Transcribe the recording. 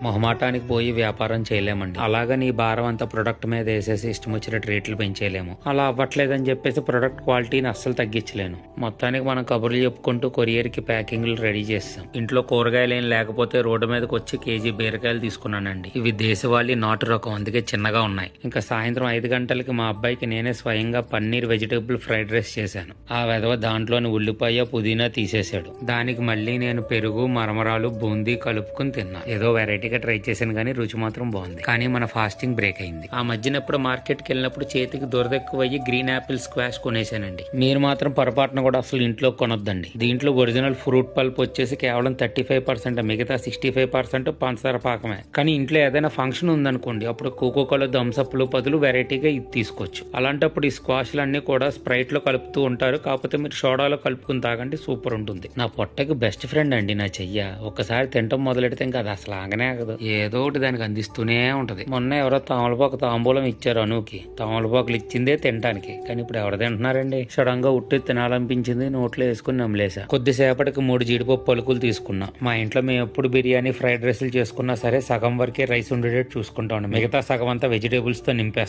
మొహమాటానికి పోయి వ్యాపారం చేయలేమండి. అలాగని ఈ భారం అంతా ప్రొడక్ట్ మీద వేసేసి ఇష్టం వచ్చినట్టు రేట్లు పెంచేయలేము. అలా అవ్వట్లేదని చెప్పేసి ప్రొడక్ట్ క్వాలిటీని అస్సలు తగ్గించలేను. మొత్తానికి మనం కబుర్లు చెప్పుకుంటూ కొరియర్ కి ప్యాకింగ్లు రెడీ చేస్తాం. ఇంట్లో కూరగాయలు ఏం లేకపోతే రోడ్డు మీదకి వచ్చి కేజీ బీరకాయలు తీసుకున్నానండి. ఇవి దేశవాళీ నాటు రకం, అందుకే చిన్నగా ఉన్నాయి. ఇంకా సాయంత్రం 5 గంటలకి మా అబ్బాయికి నేనే స్వయంగా పన్నీర్ వెజిటేబుల్ ఫ్రైడ్ రైస్ చేశాను. ఆ వెధవ దాంట్లోని ఉల్లిపాయ పుదీనా తీసేశాడు. దానికి మళ్ళీ నేను పెరుగు మరమరాలు బూందీ కలుపుకుని తిన్నా. ఏదో వెరైటీగా ట్రై చేశాను కానీ రుచి మాత్రం బాగుంది. కానీ మన ఫాస్టింగ్ బ్రేక్ అయింది. ఆ మధ్యన ఎప్పుడు మార్కెట్కి వెళ్ళినప్పుడు చేతికి దురదెక్కువయ్యి గ్రీన్ యాపిల్ స్క్వాష్ కొనేసానండి. మీరు మాత్రం పొరపాటున కూడా అసలు ఇంట్లో కొనొద్దండి. దీంట్లో ఒరిజినల్ ఫ్రూట్ పల్ప్ వచ్చేసి కేవలం 35%, మిగతా 65% పంచదార పాకమే. కానీ ఇంట్లో ఏదైనా ఫంక్షన్ ఉందనుకోండి, అప్పుడు కోకోకోలా థమ్స్అప్లు బదులు వెరైటీగా ఇది తీసుకోవచ్చు. అలాంటప్పుడు ఈ స్క్వాష్లన్నీ కూడా స్ప్రైట్ లో కలుపుతూ ఉంటారు. కాకపోతే మీరు సోడాలో కలుపుకుని తాగండి, సూపర్ ఉంటుంది. నా పొట్టకి బెస్ట్ ఫ్రెండ్ అండి నా చెయ్య. ఒక్కసారి తింటం మొదలెడితే ఇంకా అది అసలు ఆగనే ఆగదు. ఏదో ఒకటి దానికి అందిస్తూనే ఉంటది. మొన్న ఎవరో తామలపాకు తాంబూలం ఇచ్చారు అనుకి. తామలపాకులు ఇచ్చిందే తినడానికి, కానీ ఇప్పుడు ఎవరు తింటున్నారండి? సడన్ గా ఉట్టి తినాలనిపించింది, నోట్లో వేసుకుని నమ్మలేసా. కొద్దిసేపటికి 3 జీడిపప్పు పలుకులు తీసుకున్నా. మా ఇంట్లో మేము ఎప్పుడు బిర్యానీ ఫ్రైడ్ రైస్లు చేసుకున్నా సరే సగం వరకే రైస్ ఉండేటట్టు చూసుకుంటాం. మిగతా సగం అంతా వెజిటేబుల్స్ తో నింపేస్తాం.